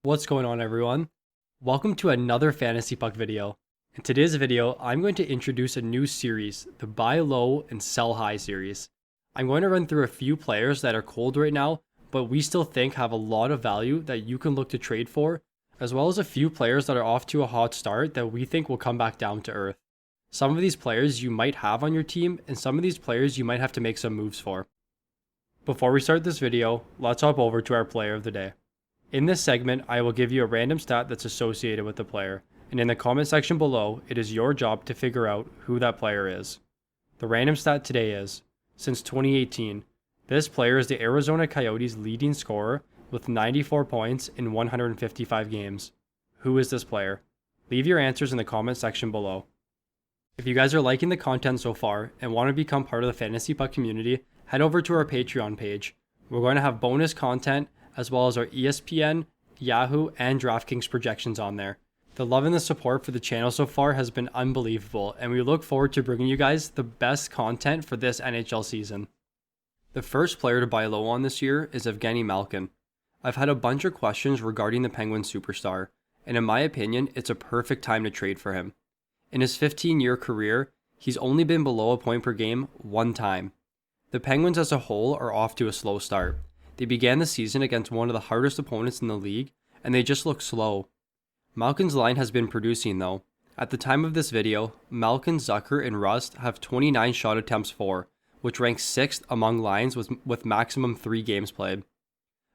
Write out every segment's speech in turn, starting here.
What's going on, everyone? Welcome to another Fantasy Puck video. In today's video, I'm going to introduce a new series, the Buy Low and Sell High series. I'm going to run through a few players that are cold right now, but we still think have a lot of value that you can look to trade for, as well as a few players that are off to a hot start that we think will come back down to earth. Some of these players you might have on your team, and some of these players you might have to make some moves for. Before we start this video, let's hop over to our player of the day. In this segment, I will give you a random stat that's associated with the player, and in the comment section below, it is your job to figure out who that player is. The random stat today is, since 2018, this player is the Arizona Coyotes' leading scorer with 94 points in 155 games. Who is this player? Leave your answers in the comment section below. If you guys are liking the content so far and want to become part of the Fantasy Puck community, head over to our Patreon page. We're going to have bonus content as well as our ESPN, Yahoo, and DraftKings projections on there. The love and the support for the channel so far has been unbelievable, and we look forward to bringing you guys the best content for this NHL season. The first player to buy low on this year is Evgeni Malkin. I've had a bunch of questions regarding the Penguin superstar, and in my opinion, it's a perfect time to trade for him. In his 15-year career, he's only been below a point per game one time. The Penguins as a whole are off to a slow start. They began the season against one of the hardest opponents in the league, and they just look slow. Malkin's line has been producing though. At the time of this video, Malkin, Zucker, and Rust have 29 shot attempts for, which ranks 6th among lines with maximum 3 games played.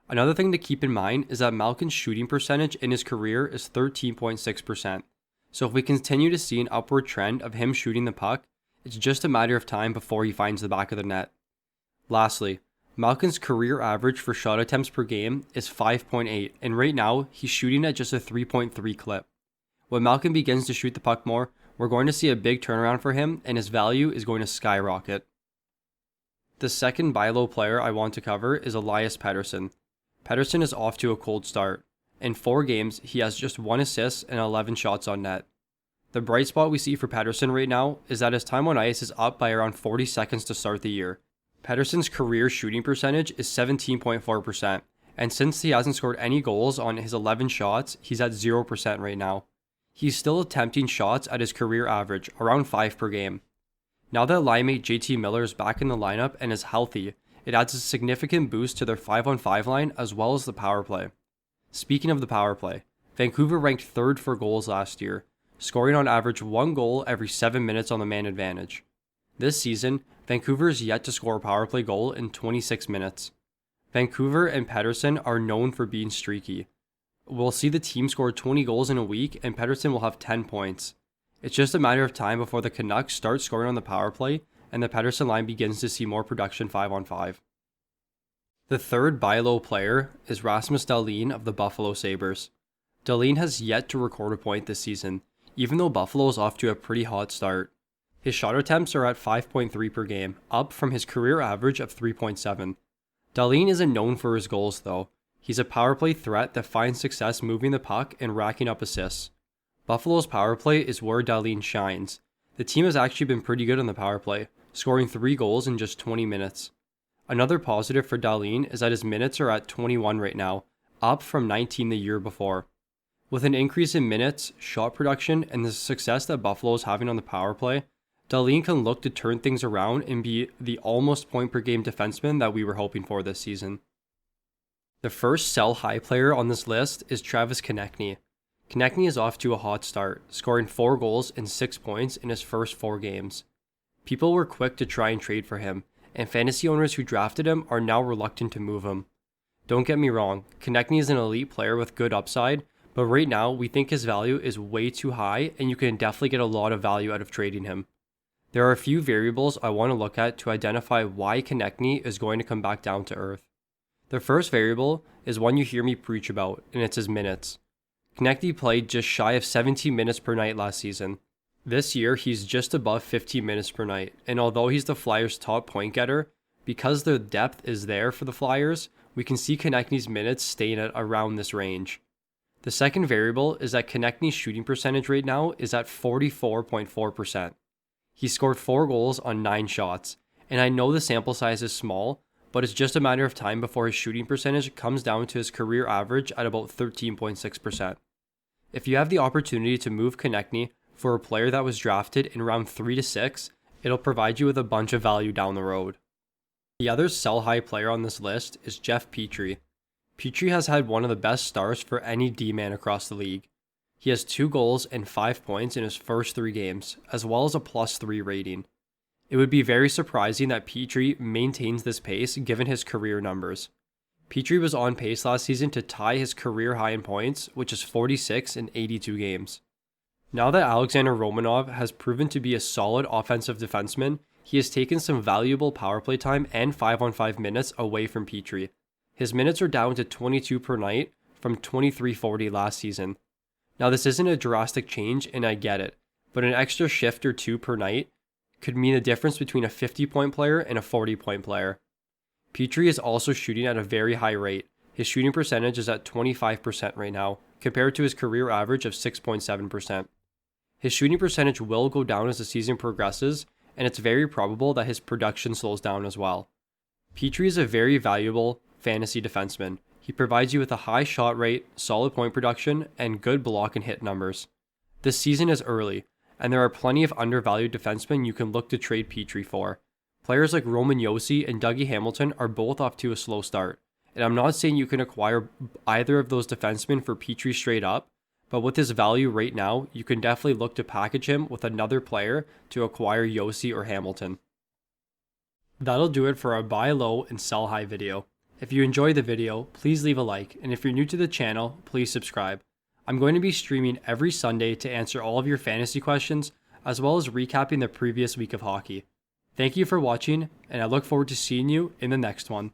Another thing to keep in mind is that Malkin's shooting percentage in his career is 13.6%. So if we continue to see an upward trend of him shooting the puck, it's just a matter of time before he finds the back of the net. Lastly, Malkin's career average for shot attempts per game is 5.8, and right now, he's shooting at just a 3.3 clip. When Malkin begins to shoot the puck more, we're going to see a big turnaround for him, and his value is going to skyrocket. The second buy low player I want to cover is Elias Pettersson. Pettersson is off to a cold start. In 4 games, he has just 1 assist and 11 shots on net. The bright spot we see for Pettersson right now is that his time on ice is up by around 40 seconds to start the year. Pettersson's career shooting percentage is 17.4%, and since he hasn't scored any goals on his 11 shots, he's at 0% right now. He's still attempting shots at his career average, around 5 per game. Now that linemate JT Miller is back in the lineup and is healthy, it adds a significant boost to their 5-on-5 line as well as the power play. Speaking of the power play, Vancouver ranked 3rd for goals last year, scoring on average 1 goal every 7 minutes on the man advantage. This season, Vancouver is yet to score a power play goal in 26 minutes. Vancouver and Pettersson are known for being streaky. We'll see the team score 20 goals in a week and Pettersson will have 10 points. It's just a matter of time before the Canucks start scoring on the power play and the Pettersson line begins to see more production 5-on-5. The third buy low player is Rasmus Dahlin of the Buffalo Sabres. Dahlin has yet to record a point this season, even though Buffalo is off to a pretty hot start. His shot attempts are at 5.3 per game, up from his career average of 3.7. Dahlin isn't known for his goals though. He's a power play threat that finds success moving the puck and racking up assists. Buffalo's power play is where Dahlin shines. The team has actually been pretty good on the power play, scoring 3 goals in just 20 minutes. Another positive for Dahlin is that his minutes are at 21 right now, up from 19 the year before. With an increase in minutes, shot production, and the success that Buffalo is having on the power play, Dahlin can look to turn things around and be the almost point per game defenseman that we were hoping for this season. The first sell high player on this list is Travis Konecny. Konecny is off to a hot start, scoring 4 goals and 6 points in his first 4 games. People were quick to try and trade for him, and fantasy owners who drafted him are now reluctant to move him. Don't get me wrong, Konecny is an elite player with good upside, but right now we think his value is way too high and you can definitely get a lot of value out of trading him. There are a few variables I want to look at to identify why Konecny is going to come back down to earth. The first variable is one you hear me preach about, and it's his minutes. Konecny played just shy of 17 minutes per night last season. This year, he's just above 15 minutes per night, and although he's the Flyers' top point getter, because the depth is there for the Flyers, we can see Konecny's minutes staying at around this range. The second variable is that Konecny's shooting percentage right now is at 44.4%. He scored 4 goals on 9 shots, and I know the sample size is small, but it's just a matter of time before his shooting percentage comes down to his career average at about 13.6%. If you have the opportunity to move Konecny for a player that was drafted in round 3 to 6, it'll provide you with a bunch of value down the road. The other sell-high player on this list is Jeff Petry. Petry has had one of the best starts for any D-man across the league. He has 2 goals and 5 points in his first 3 games, as well as a +3 rating. It would be very surprising that Petry maintains this pace given his career numbers. Petry was on pace last season to tie his career high in points, which is 46 in 82 games. Now that Alexander Romanov has proven to be a solid offensive defenseman, he has taken some valuable power play time and 5-on-5 minutes away from Petry. His minutes are down to 22 per night from 23-40 last season. Now this isn't a drastic change, and I get it, but an extra shift or 2 per night could mean the difference between a 50-point player and a 40-point player. Petry is also shooting at a very high rate. His shooting percentage is at 25% right now, compared to his career average of 6.7%. His shooting percentage will go down as the season progresses, and it's very probable that his production slows down as well. Petry is a very valuable fantasy defenseman. He provides you with a high shot rate, solid point production, and good block and hit numbers. This season is early, and there are plenty of undervalued defensemen you can look to trade Petry for. Players like Roman Josi and Dougie Hamilton are both off to a slow start, and I'm not saying you can acquire either of those defensemen for Petry straight up, but with his value right now, you can definitely look to package him with another player to acquire Josi or Hamilton. That'll do it for our buy low and sell high video. If you enjoyed the video, please leave a like, and if you're new to the channel, please subscribe. I'm going to be streaming every Sunday to answer all of your fantasy questions, as well as recapping the previous week of hockey. Thank you for watching, and I look forward to seeing you in the next one.